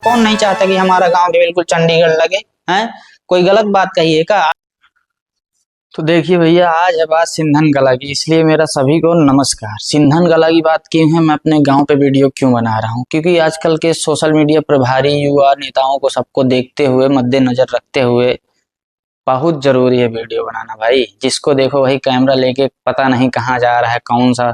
कौन नहीं चाहता कि हमारा गांव भी बिल्कुल चंडीगढ़ लगे। हैं, कोई गलत बात कही है क्या? तो देखिए भैया, आज है बात सिंधन कला की, इसलिए मेरा सभी को नमस्कार। सिंधन कला की बात क्यों है, मैं अपने गांव पे वीडियो क्यों बना रहा हूँ, क्योंकि आजकल के सोशल मीडिया प्रभारी युवा नेताओं को सबको देखते हुए, मद्देनजर रखते हुए बहुत जरूरी है वीडियो बनाना भाई। जिसको देखो वही कैमरा लेके पता नहीं कहाँ जा रहा है, कौन सा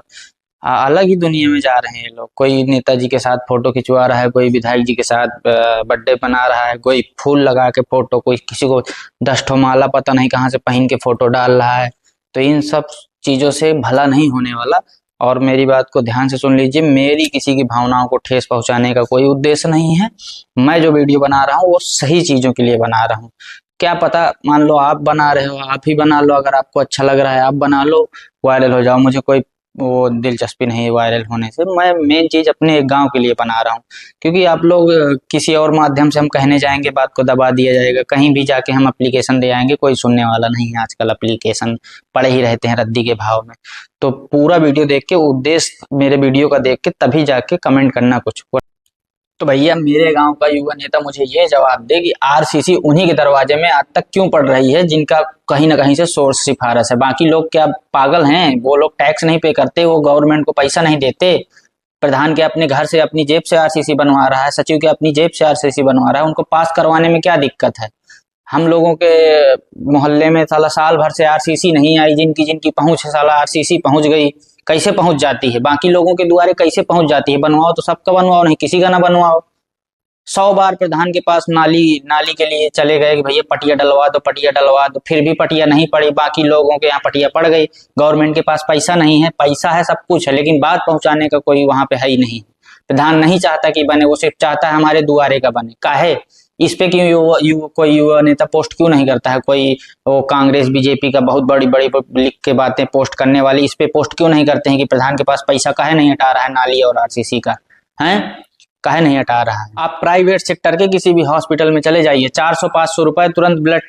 अलग ही दुनिया में जा रहे हैं ये लोग। कोई नेताजी के साथ फोटो खिंचवा रहा है, कोई विधायक जी के साथ बर्थडे बना रहा है, कोई फूल लगा के फोटो, कोई किसी को 10 ठो माला पता नहीं कहाँ से पहन के फोटो डाल रहा है। तो इन सब चीजों से भला नहीं होने वाला। और मेरी बात को ध्यान से सुन लीजिए, मेरी किसी की भावनाओं को ठेस पहुंचाने का कोई उद्देश्य नहीं है। मैं जो वीडियो बना रहा हूँ वो सही चीजों के लिए बना रहा हूँ। क्या पता, मान लो आप बना रहे हो, आप ही बना लो, अगर आपको अच्छा लग रहा है आप बना लो, वायरल हो जाओ। मुझे कोई वो दिलचस्पी नहीं है वायरल होने से। मैं मेन चीज अपने गांव के लिए बना रहा हूँ, क्योंकि आप लोग किसी और माध्यम से हम कहने जाएंगे, बात को दबा दिया जाएगा। कहीं भी जाके हम एप्लीकेशन दे आएंगे, कोई सुनने वाला नहीं है। आजकल एप्लीकेशन पड़े ही रहते हैं रद्दी के भाव में। तो पूरा वीडियो देख के, उद्देश्य मेरे वीडियो का देख के तभी जाके कमेंट करना कुछ। तो भैया, मेरे गांव का युवा नेता मुझे ये जवाब दे कि आरसीसी उन्हीं के दरवाजे में आज तक क्यों पड़ रही है जिनका कहीं ना कहीं से सोर्स सिफारिश है। बाकी लोग क्या पागल हैं? वो लोग टैक्स नहीं पे करते, वो गवर्नमेंट को पैसा नहीं देते। प्रधान के अपने घर से, अपनी जेब से आरसीसी बनवा रहा है, सचिव के अपनी जेब से आरसीसी बनवा रहा है। उनको पास करवाने में क्या दिक्कत है? हम लोगों के मोहल्ले में साला साल भर से आरसीसी नहीं आई, जिनकी जिनकी पहुंच है साला आरसीसी पहुंच गई। कैसे पहुंच जाती है? बाकी लोगों के द्वारे कैसे पहुंच जाती है? बनवाओ तो सबका बनवाओ, नहीं किसी का ना बनवाओ। 100 बार प्रधान के पास नाली नाली के लिए चले गए कि भैया पटिया डलवा दो, पटिया डलवा दो, फिर भी पटिया नहीं पड़ी। बाकी लोगों के यहाँ पटिया पड़ गई। गवर्नमेंट के पास पैसा नहीं है, पैसा है सब कुछ है, लेकिन बात पहुंचाने का कोई वहां पे है ही नहीं। प्रधान नहीं चाहता कि बने, वो सिर्फ चाहता है हमारे दुआरे का बने। काहे? इस पे क्यों कोई युवा नेता पोस्ट क्यों नहीं करता है? कोई वो कांग्रेस बीजेपी का बहुत बड़ी बड़ी लिख के बातें पोस्ट करने वाली, इस पे पोस्ट क्यों नहीं करते हैं कि प्रधान के पास पैसा काहे नहीं हटा रहा है नाली और आरसीसी का? है, काहे नहीं हटा रहा है? आप प्राइवेट सेक्टर के किसी भी हॉस्पिटल में चले जाइए, 400-500 रुपए तुरंत ब्लड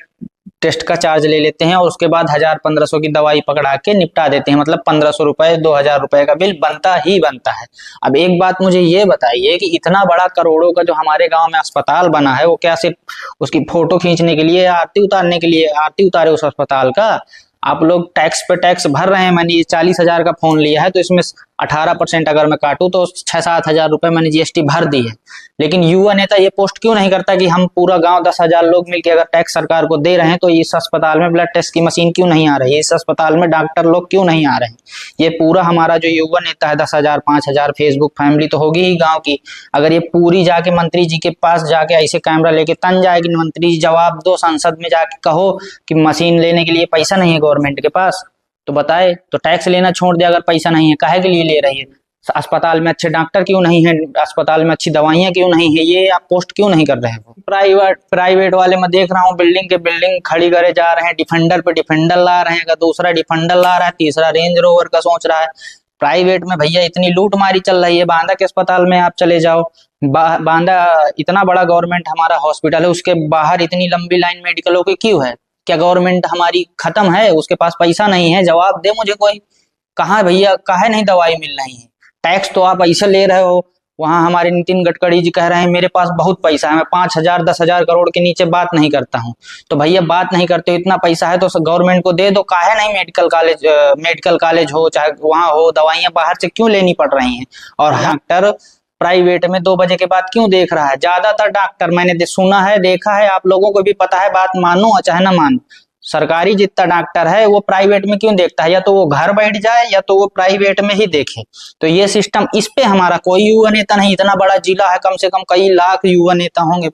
टेस्ट का चार्ज ले लेते हैं, और उसके बाद 1000-1500 की दवाई पकड़ा के निपटा देते हैं। मतलब 1500 रुपए 2000 रुपए का बिल बनता ही बनता है। अब एक बात मुझे ये बताइए कि इतना बड़ा करोड़ों का जो हमारे गांव में अस्पताल बना है, वो क्या सिर्फ उसकी फोटो खींचने के लिए, आरती उतारने के लिए आरती उतारे उस अस्पताल का? आप लोग टैक्स पे टैक्स भर रहे हैं। मैंने 40,000 का फोन लिया है, तो इसमें 18% अगर मैं काटूं तो 6-7 हजार रुपए मैंने जीएसटी भर दी है। लेकिन युवा नेता ये पोस्ट क्यों नहीं करता कि हम पूरा गांव 10,000 लोग मिलकर अगर टैक्स सरकार को दे रहे हैं, तो इस अस्पताल में ब्लड टेस्ट की मशीन क्यों नहीं आ रही है? इस अस्पताल में डॉक्टर लोग क्यों नहीं आ रहे हैं? ये पूरा हमारा जो युवा नेता है, 10,000 5,000 फेसबुक फैमिली तो होगी ही गाँव की, अगर ये पूरी जाके मंत्री जी के पास जाके ऐसे कैमरा लेके तन जाएगी, मंत्री जी जवाब दो, संसद में जाके कहो कि मशीन लेने के लिए पैसा नहीं है गवर्नमेंट के पास, तो बताए। तो टैक्स लेना छोड़ दे अगर पैसा नहीं है, काहे के लिए ले रही है? अस्पताल में अच्छे डॉक्टर क्यों नहीं है? अस्पताल में अच्छी दवाइयां क्यों नहीं है? ये आप पोस्ट क्यों नहीं कर रहे हो? प्राइवेट वाले मैं देख रहा हूँ बिल्डिंग के बिल्डिंग खड़ी करे जा रहे हैं, डिफेंडर पे डिफेंडर ला रहे हैं, अगर दूसरा डिफेंडर ला रहा है, तीसरा रेंज रोवर का सोच रहा है। प्राइवेट में भैया इतनी लूटमारी चल रही है। बांदा के अस्पताल में आप चले जाओ, बांदा इतना बड़ा गवर्नमेंट हमारा हॉस्पिटल है, उसके बाहर इतनी लंबी लाइन मेडिकलों की क्यों है? क्या गवर्नमेंट हमारी खत्म है? उसके पास पैसा नहीं है? जवाब दे मुझे कोई। कहाँ भैया, काहे नहीं दवाई मिल रही है? टैक्स तो आप ऐसे ले रहे हो। वहां हमारे नितिन गडकरी जी कह रहे हैं मेरे पास बहुत पैसा है, मैं 5,000 10,000 करोड़ के नीचे बात नहीं करता हूँ। तो भैया बात नहीं करते हो, इतना पैसा है तो गवर्नमेंट को दे दो। काहे नहीं मेडिकल कॉलेज हो, चाहे वहां हो, दवाइयां बाहर से क्यों लेनी पड़ रही हैं? और डॉक्टर प्राइवेट में 2 बजे के बाद क्यों देख रहा है? ज्यादातर डॉक्टर मैंने सुना है, देखा है, आप लोगों को भी पता है, बात मानो चाहे ना मानो, सरकारी जितना डॉक्टर है वो प्राइवेट में क्यों देखता है? या तो वो घर बैठ जाए या तो वो प्राइवेट में ही देखे। तो ये सिस्टम, इस पे हमारा कोई युवा नेता नहीं। इतना बड़ा जिला है, कम से कम कई लाख युवा नेता होंगे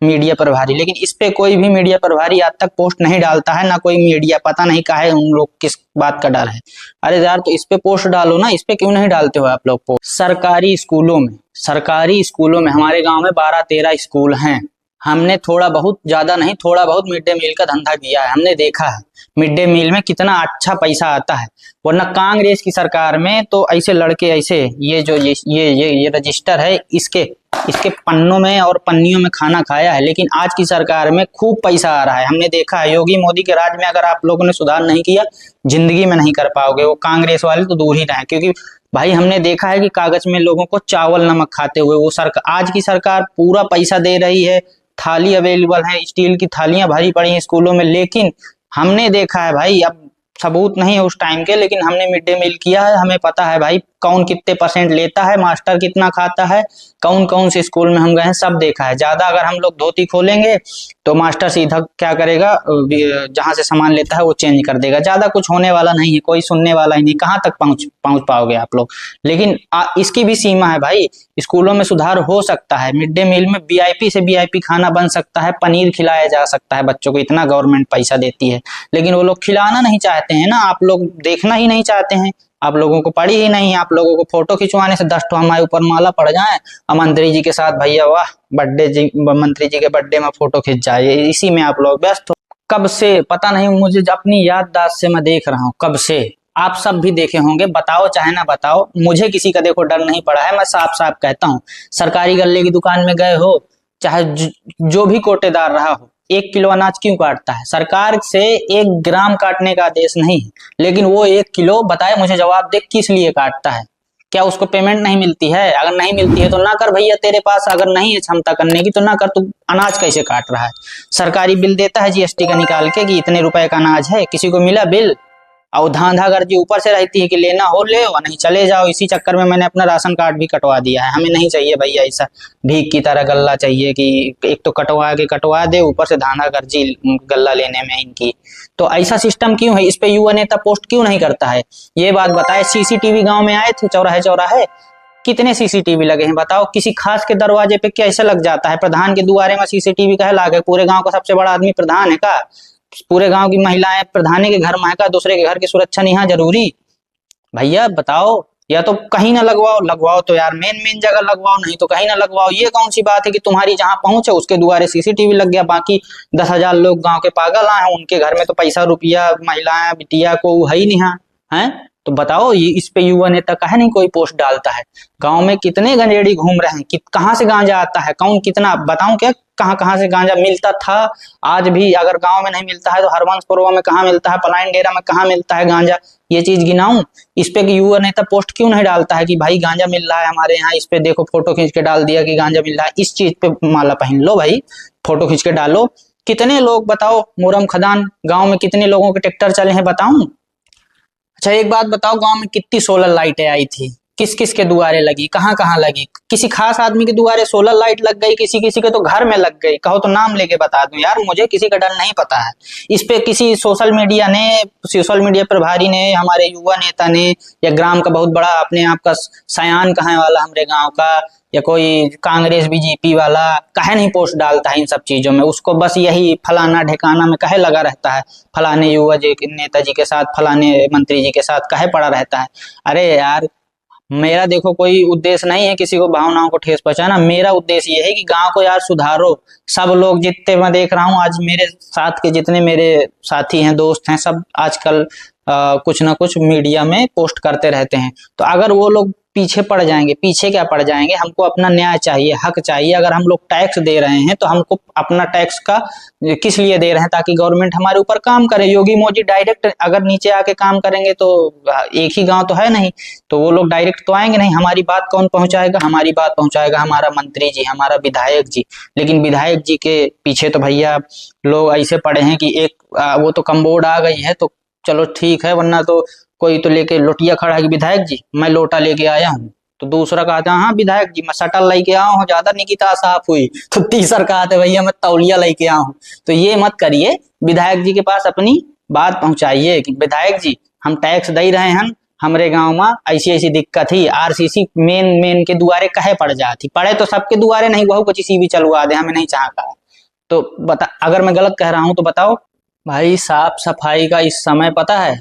मीडिया प्रभारी, लेकिन इस पे कोई भी मीडिया प्रभारी आज तक पोस्ट नहीं डालता है, ना कोई मीडिया। पता नहीं काहे उन लोग किस बात का डर है। अरे यार, तो इस पे पोस्ट डालो ना, इस पे क्यों नहीं डालते हो आप लोग पोस्ट? सरकारी स्कूलों में हमारे गाँव में 12-13 स्कूल हैं। हमने थोड़ा बहुत, ज्यादा नहीं, थोड़ा बहुत मिड डे मील का धंधा किया है, हमने देखा है मिड डे मील में कितना अच्छा पैसा आता है। वरना कांग्रेस की सरकार में तो ऐसे लड़के, ऐसे ये जो ये रजिस्टर है, इसके पन्नों में और पन्नियों में खाना खाया है। लेकिन आज की सरकार में खूब पैसा आ रहा है, हमने देखा है। योगी मोदी के राज में अगर आप लोगों ने सुधार नहीं किया, जिंदगी में नहीं कर पाओगे। वो कांग्रेस वाले तो दूर ही रहे, क्योंकि भाई हमने देखा है कि कागज में लोगों को चावल नमक खाते हुए, वो सरकार, आज की सरकार पूरा पैसा दे रही है, थाली अवेलेबल है, स्टील की थालियां भरी पड़ी हैं स्कूलों में, लेकिन हमने देखा है भाई, अब सबूत नहीं है उस टाइम के, लेकिन हमने मिड डे मील किया है, हमें पता है भाई कौन कितने % लेता है, मास्टर कितना खाता है, कौन कौन से स्कूल में हम गए हैं, सब देखा है। ज्यादा अगर हम लोग धोती खोलेंगे तो मास्टर सीधा क्या करेगा, जहां से सामान लेता है वो चेंज कर देगा। ज्यादा कुछ होने वाला नहीं है, कोई सुनने वाला ही नहीं, कहाँ तक पहुंच पहुंच पाओगे आप लोग। लेकिन इसकी भी सीमा है भाई, स्कूलों में सुधार हो सकता है, मिड डे मील में वीआईपी से वीआईपी खाना बन सकता है, पनीर खिलाया जा सकता है बच्चों को, इतना गवर्नमेंट पैसा देती है, लेकिन वो लोग खिलाना नहीं चाहते हैं ना, आप लोग देखना ही नहीं चाहते हैं, आप लोगों को पड़ी ही नहीं है, आप लोगों को फोटो खिंचवाने से 10 हमारे ऊपर माला पड़ जाए और मंत्री जी के साथ भैया वाह बर्थडे जी, मंत्री जी के बर्थडे में फोटो खिंच जाए, इसी में आप लोग व्यस्त हो। कब से पता नहीं, मुझे अपनी याददाश्त से मैं देख रहा हूँ, कब से आप सब भी देखे होंगे, बताओ चाहे ना बताओ, मुझे किसी का देखो डर नहीं पड़ा है, मैं साफ साफ कहता हूँ। सरकारी गल्ले की दुकान में गए हो, चाहे जो भी कोटेदार रहा हो, 1 किलो अनाज क्यों काटता है? सरकार से 1 ग्राम काटने का आदेश नहीं है, लेकिन वो 1 किलो बताए, मुझे जवाब दे किस लिए काटता है? क्या उसको पेमेंट नहीं मिलती है? अगर नहीं मिलती है तो ना कर भैया, तेरे पास अगर नहीं है क्षमता करने की तो ना कर, तू अनाज कैसे काट रहा है? सरकारी बिल देता है जीएसटी का निकाल के कि इतने रुपए का अनाज है, किसी को मिला बिल? और धांधा गर्जी ऊपर से रहती है कि लेना हो ले और नहीं चले जाओ। इसी चक्कर में मैंने अपना राशन कार्ड भी कटवा दिया है, हमें नहीं चाहिए भैया ऐसा भीख की तरह गल्ला चाहिए कि एक तो कटवा दे, ऊपर से धांधा गर्जी गल्ला लेने में इनकी। तो ऐसा सिस्टम क्यों है? इस पे युवा नेता पोस्ट क्यों नहीं करता है? ये बात बताए। सीसीटीवी गांव में आए थे, चौराहे चौराहे कितने सीसीटीवी लगे हैं बताओ? किसी खास के दरवाजे पे कैसे लग जाता है? प्रधान के दुआरे में सीसीटीवी कहे लागे? पूरे गांव का सबसे बड़ा आदमी प्रधान है का? पूरे गांव की महिलाएं प्रधान के घर में है का? दूसरे के घर की सुरक्षा नहीं है जरूरी? भैया बताओ, या तो कहीं ना लगवाओ तो यार मेन मेन जगह लगवाओ, नहीं तो कहीं ना लगवाओ। ये कौन सी बात है कि तुम्हारी जहां पहुंच है उसके दुआरे सीसीटीवी लग गया, बाकी 10,000 लोग गांव के पागल आए, उनके घर में तो पैसा रुपया महिलाएं बिटिया को है ही नहीं है। तो बताओ, ये इस पे युवा नेता काहे नहीं कोई पोस्ट डालता है? गांव में कितने गंजेड़ी घूम रहे हैं, कहाँ से गांजा आता है, कौन कितना बताऊं क्या, कहाँ कहाँ से गांजा मिलता था? आज भी अगर गांव में नहीं मिलता है तो हरवंशपुरवा में कहाँ मिलता है, पलायन डेरा में कहाँ मिलता है गांजा? ये चीज गिनाऊं? इस पे युवा नेता पोस्ट क्यों नहीं डालता है कि भाई गांजा मिल रहा है हमारे यहाँ, इस पे देखो फोटो खींच के डाल दिया कि गांजा मिल रहा है। इस चीज पे माला पहन लो भाई, फोटो खींच के डालो। कितने लोग बताओ, मोरम खदान गांव में कितने लोगों के ट्रैक्टर चले हैं बताऊं? अच्छा एक बात बताओ, गांव में कितनी सोलर लाइटें आई थी, किस किस के दुआरे लगी, कहाँ कहाँ लगी? किसी खास आदमी के दुआरे सोलर लाइट लग गई, किसी किसी के तो घर में लग गई। कहो तो नाम लेके बता दूं यार, मुझे किसी का डर नहीं पता है। इस पे किसी सोशल मीडिया प्रभारी ने, हमारे युवा नेता ने, या ग्राम का बहुत बड़ा अपने आप का सयान कहाँ वाला हमारे गाँव का, या कोई कांग्रेस बीजेपी वाला काहे नहीं पोस्ट डालता है इन सब चीजों में? उसको बस यही फलाना ढेकाना में काहे लगा रहता है, फलाने युवा जी नेता जी के साथ, फलाने मंत्री जी के साथ काहे पड़ा रहता है? अरे यार, मेरा देखो कोई उद्देश्य नहीं है किसी को भावनाओं को ठेस पहुंचाना, मेरा उद्देश्य ये है कि गांव को यार सुधारो। सब लोग जितने मैं देख रहा हूँ आज, मेरे साथ के जितने मेरे साथी हैं, दोस्त हैं, सब आजकल कुछ ना कुछ मीडिया में पोस्ट करते रहते हैं। तो अगर वो लोग पीछे पड़ जाएंगे, पीछे क्या पड़ जाएंगे? हमको अपना न्याय चाहिए, हक चाहिए। अगर हम लोग टैक्स दे रहे हैं तो हमको अपना टैक्स का किस लिए दे रहे हैं? ताकि गवर्नमेंट हमारे ऊपर काम करे। योगी मोदी डायरेक्ट अगर नीचे आके काम करेंगे तो एक ही गांव तो है नहीं, तो वो लोग डायरेक्ट तो आएंगे नहीं। हमारी बात कौन पहुंचाएगा? हमारी बात पहुंचाएगा हमारा मंत्री जी, हमारा विधायक जी। लेकिन विधायक जी के पीछे तो भैया लोग ऐसे पड़े हैं कि एक वो तो कमबोर्ड आ गई है तो चलो ठीक है, वरना तो कोई तो लेके लोटिया खड़ा है कि विधायक जी मैं लोटा लेके आया हूँ, तो दूसरा कहता है हाँ विधायक जी मैं शटल लेके आया हूँ, ज्यादा निकिता साफ हुई, तो तीसरा कहते हैं भैया मैं तौलिया लेके आया हूँ। तो ये मत करिए, विधायक जी के पास अपनी बात पहुंचाइए कि विधायक जी हम टैक्स दे रहे हैं, हमारे गांव में ऐसी ऐसी दिक्कत थी, आरसीसी मेन के दुआरे कहे पड़ जाती, पड़े तो सबके दुआरे नहीं, वह किसी भी चलवा दे, हमें नहीं चाहता। तो बता, अगर मैं गलत कह रहा हूं तो बताओ। भाई साफ सफाई का इस समय पता है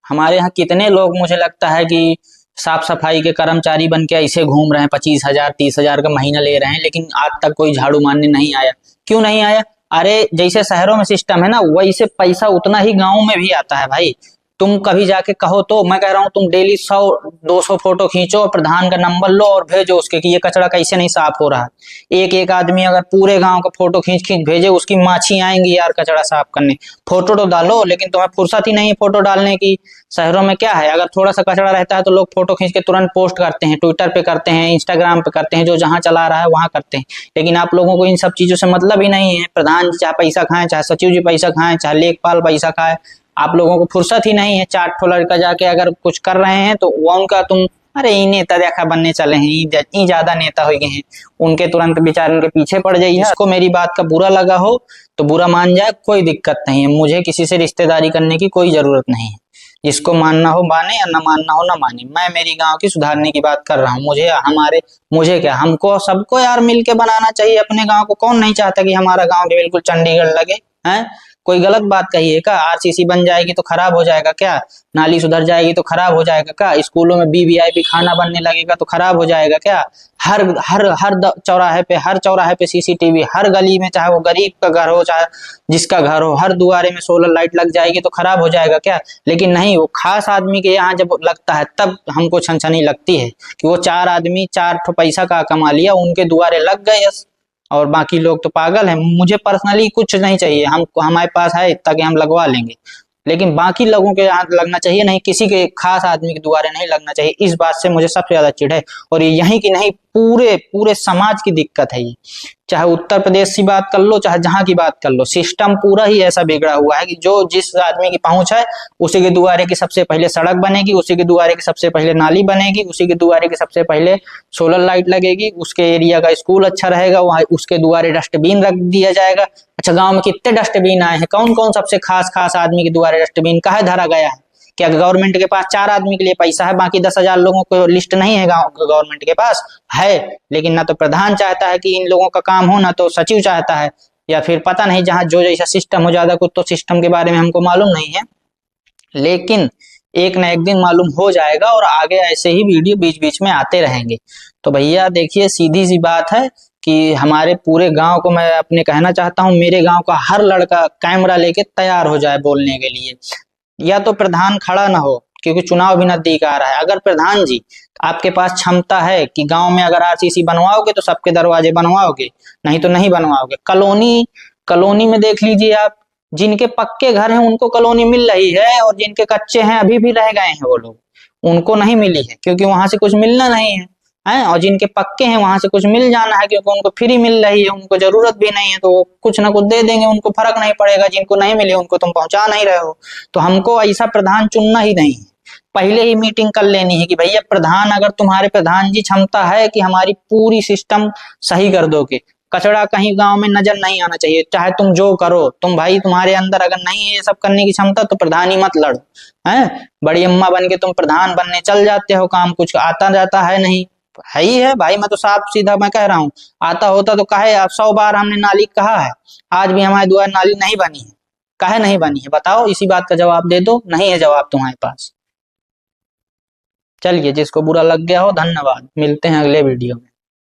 हमारे यहाँ कितने लोग, मुझे लगता है कि साफ सफाई के कर्मचारी बन के ऐसे घूम रहे हैं, 25,000 30,000 का महीना ले रहे हैं, लेकिन आज तक कोई झाड़ू मारने नहीं आया। क्यों नहीं आया? अरे जैसे शहरों में सिस्टम है ना, वैसे पैसा उतना ही गाँव में भी आता है भाई। तुम कभी जाके कहो तो, मैं कह रहा हूँ तुम डेली 100-200 फोटो खींचो और प्रधान का नंबर लो और भेजो उसके कि ये कचरा कैसे नहीं साफ हो रहा है। एक एक आदमी अगर पूरे गांव का फोटो खींच खींच भेजे, उसकी माछी आएंगी यार कचरा साफ करने। फोटो तो डालो, लेकिन तुम्हें फुर्सत ही नहीं है फोटो डालने की। शहरों में क्या है, अगर थोड़ा सा कचरा रहता है तो लोग फोटो खींच के तुरंत पोस्ट करते हैं, ट्विटर पे करते हैं, इंस्टाग्राम पे करते हैं, जो जहां चला रहा है वहां करते हैं। लेकिन आप लोगों को इन सब चीजों से मतलब ही नहीं है। प्रधान जी चाहे पैसा खाएं, चाहे सचिव जी पैसा खाएं, चाहे लेखपाल पैसा खाए, आप लोगों को फुर्सत ही नहीं है। 4 लड़का जाके अगर कुछ कर रहे हैं तो वो उनका तुम, अरे ई नेता देखा बनने चले हैं, ई ज्यादा नेता हो गए हैं, उनके तुरंत बेचारे उनके पीछे पड़ जाइए। इसको मेरी बात का बुरा लगा हो तो बुरा मान जाए, कोई दिक्कत नहीं है। मुझे किसी से रिश्तेदारी करने की कोई जरूरत नहीं है। जिसको मानना हो माने या न मानना हो न माने। मैं मेरी गांव की सुधारने की बात कर रहा हूँ। मुझे क्या, हमको सबको यार मिलके बनाना चाहिए अपने गांव को। कौन नहीं चाहता कि हमारा गांव भी बिल्कुल चंडीगढ़ लगे हैं? कोई गलत बात कही है क्या? आरसीसी बन जाएगी तो खराब हो जाएगा क्या? नाली सुधर जाएगी तो खराब हो जाएगा क्या? स्कूलों में वीवीआईपी खाना बनने लगेगा तो खराब हो जाएगा क्या? हर चौराहे पे सीसीटीवी, हर गली में, चाहे वो गरीब का घर हो चाहे जिसका घर हो, हर दुआरे में सोलर लाइट लग जाएगी तो खराब हो जाएगा क्या? लेकिन नहीं, वो खास आदमी के यहाँ जब लगता है तब हमको छनछनी लगती है कि वो 4 आदमी 4 ठो पैसा का कमा लिया, उनके दुआरे लग गए और बाकी लोग तो पागल हैं। मुझे पर्सनली कुछ नहीं चाहिए, हमारे पास है इतना कि हम लगवा लेंगे, लेकिन बाकी लोगों के यहाँ लगना चाहिए, नहीं किसी के खास आदमी के द्वारे नहीं लगना चाहिए। इस बात से मुझे सबसे ज्यादा चिढ़ है। और ये यहीं की नहीं, पूरे पूरे समाज की दिक्कत है ये। चाहे उत्तर प्रदेश की बात कर लो, चाहे जहां की बात कर लो, सिस्टम पूरा ही ऐसा बिगड़ा हुआ है कि जो जिस आदमी की पहुंच है उसी के दुआरे की सबसे पहले सड़क बनेगी, उसी के दुआरे की सबसे पहले नाली बनेगी, उसी के दुआरे की सबसे पहले सोलर लाइट लगेगी, उसके एरिया का स्कूल अच्छा रहेगा, वहां उसके दुआरे डस्टबिन रख दिया जाएगा। अच्छा, गांव में कितने डस्टबिन आए हैं? कौन कौन सबसे खास खास आदमी के दुआरे डस्टबिन काहे धरा गया है? क्या गवर्नमेंट के पास 4 आदमी के लिए पैसा है, बाकी 10,000 लोगों को लिस्ट नहीं है? गांव गवर्नमेंट के पास है, लेकिन ना तो प्रधान चाहता है कि इन लोगों का काम हो, ना तो सचिव चाहता है, या फिर पता नहीं, जहां जो जैसा सिस्टम हो। ज्यादा कुछ तो सिस्टम के बारे में हमको मालूम नहीं है, लेकिन एक ना एक दिन मालूम हो जाएगा और आगे ऐसे ही वीडियो बीच बीच में आते रहेंगे। तो भैया देखिए, सीधी सी बात है कि हमारे पूरे गांव को मैं अपने कहना चाहता हूँ, मेरे गांव का हर लड़का कैमरा लेके तैयार हो जाए बोलने के लिए। या तो प्रधान खड़ा ना हो, क्योंकि चुनाव भी नजदीक आ रहा है। अगर प्रधान जी आपके पास क्षमता है कि गांव में अगर आरसीसी बनवाओगे तो सबके दरवाजे बनवाओगे, नहीं तो नहीं बनवाओगे। कॉलोनी में देख लीजिए आप, जिनके पक्के घर हैं उनको कॉलोनी मिल रही है, और जिनके कच्चे हैं अभी भी रह गए हैं वो लोग, उनको नहीं मिली है, क्योंकि वहां से कुछ मिलना नहीं है। और जिनके पक्के हैं वहां से कुछ मिल जाना है, क्योंकि उनको फ्री मिल रही है, उनको जरूरत भी नहीं है, तो वो कुछ ना कुछ दे देंगे, उनको फर्क नहीं पड़ेगा। जिनको नहीं मिले उनको तुम पहुंचा नहीं रहे हो। तो हमको ऐसा प्रधान चुनना ही नहीं है, पहले ही मीटिंग कर लेनी है कि भैया प्रधान, अगर तुम्हारे प्रधान जी क्षमता है कि हमारी पूरी सिस्टम सही कर दोगे, कचरा कहीं गांव में नजर नहीं आना चाहिए, चाहे तुम जो करो, तुम भाई तुम्हारे अंदर अगर नहीं है ये सब करने की क्षमता तो प्रधान ही मत लड़ो। बड़ी अम्मा बन के तुम प्रधान बनने चल जाते हो, काम कुछ आता जाता है नहीं, है ही है भाई। मैं तो साफ सीधा मैं कह रहा हूँ, आता होता तो काहे 100 बार हमने नाली कहा है, आज भी हमारे द्वारा नाली नहीं बनी है। काहे नहीं बनी है बताओ, इसी बात का जवाब दे दो। नहीं है जवाब तुम्हारे पास। चलिए, जिसको बुरा लग गया हो धन्यवाद, मिलते हैं अगले वीडियो में।